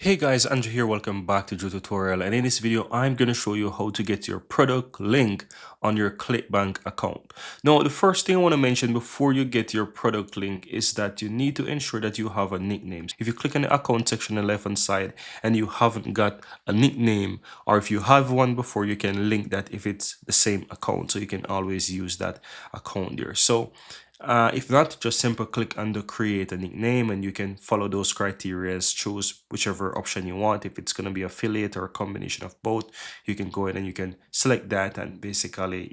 Hey guys, Andrew here. Welcome back to Joe Tutorial. And in this video, I'm going to show you how to get your product link on your ClickBank account. Now, the first thing I want to mention before you get your product link is that you need to ensure that you have a nickname. If you click on the account section on the left hand side and you haven't got a nickname, or if you have one before, you can link that if it's the same account. So you can always use that account there. So if not, just simply click on the create a nickname and you can follow those criteria, choose whichever option you want. If it's going to be affiliate or a combination of both, you can go ahead and you can select that and basically,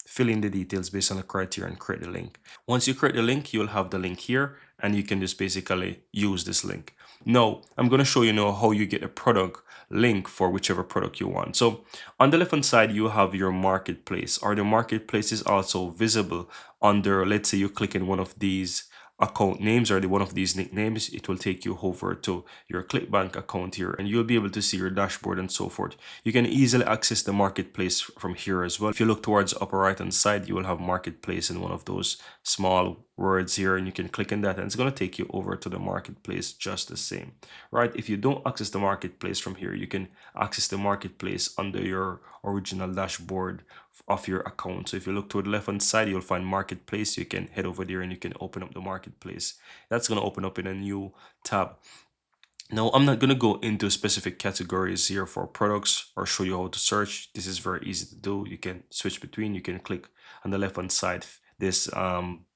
fill in the details based on the criteria and create the link. Once you create the link, you'll have the link here and you can just basically use this link. Now, I'm going to show you now how you get a product link for whichever product you want. So on the left hand side, you have your marketplace, or the marketplace is also visible under, let's say you click in one of these account names or one of these nicknames, it will take you over to your ClickBank account here and you'll be able to see your dashboard and so forth. You can easily access the marketplace from here as well. If you look towards the upper right hand side, you will have marketplace in one of those small words here and you can click on that and it's going to take you over to the marketplace just the same, right? If you don't access the marketplace from here, you can access the marketplace under your original dashboard of your account. So if you look to the left hand side, you'll find marketplace. You can head over there and you can open up the marketplace. That's going to open up in a new tab. Now, I'm not going to go into specific categories here for products or show you how to search. This is very easy to do. You can switch between, you can click on the left hand side this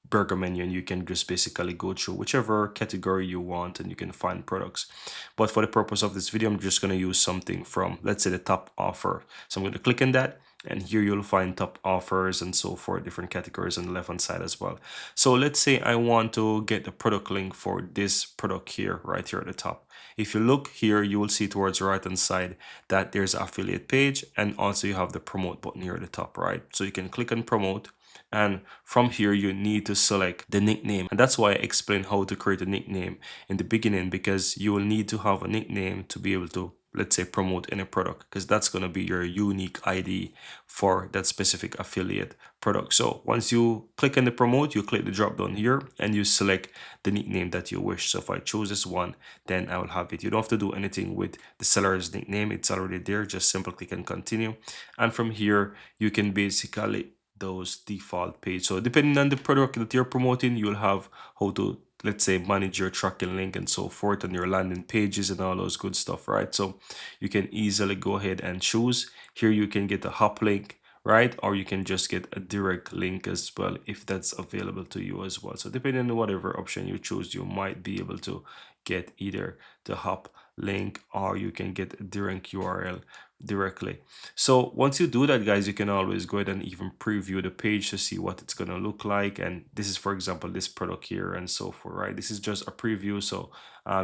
burger menu and you can just basically go through whichever category you want and you can find products. But for the purpose of this video, I'm just going to use something from, let's say, the top offer. So I'm going to click on that and here you'll find top offers and so forth, different categories on the left hand side as well. So let's say I want to get the product link for this product here, right here at the top. If you look here, you will see towards the right hand side that there's an affiliate page and also you have the promote button here at the top, right? So you can click on promote and from here you need to select the nickname, and that's why I explained how to create a nickname in the beginning, because you will need to have a nickname to be able to, let's say, promote any product, because that's going to be your unique ID for that specific affiliate product. So once you click on the promote, you click the drop down here and you select the nickname that you wish. So if I choose this one, then I will have it. You don't have to do anything with the seller's nickname, it's already there. Just simply click and continue, and from here you can basically those default page. So depending on the product that you're promoting, you'll have how to, let's say, manage your tracking link and so forth on your landing pages and all those good stuff, right? So you can easily go ahead and choose here. You can get a Hoplink, right? Or you can just get a direct link as well if that's available to you as well. So depending on whatever option you choose, you might be able to get either the hop link or you can get a direct URL directly. So once you do that, guys, you can always go ahead and even preview the page to see what it's going to look like. And this is, for example, this product here and so forth, right? This is just a preview, so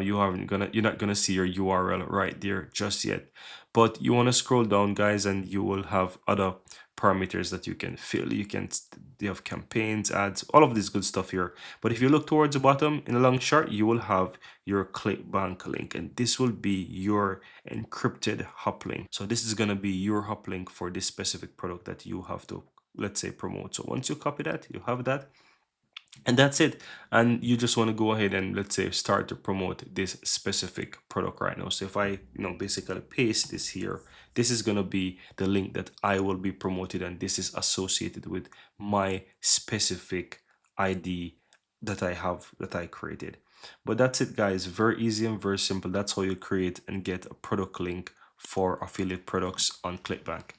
you're not gonna see your URL right there just yet, but you want to scroll down, guys, and you will have other parameters that you can fill. You have campaigns, ads, all of this good stuff here. But if you look towards the bottom in a long chart, you will have your ClickBank link, and this will be your encrypted hop link. So this is going to be your hop link for this specific product that you have to, let's say, promote. So once you copy that, you have that, and that's it. And you just want to go ahead and, let's say, start to promote this specific product right now. So if I basically paste this here, this is going to be the link that I will be promoted, and this is associated with my specific ID that I have, that I created. But that's it, guys. Very easy and very simple. That's how you create and get a product link for affiliate products on ClickBank.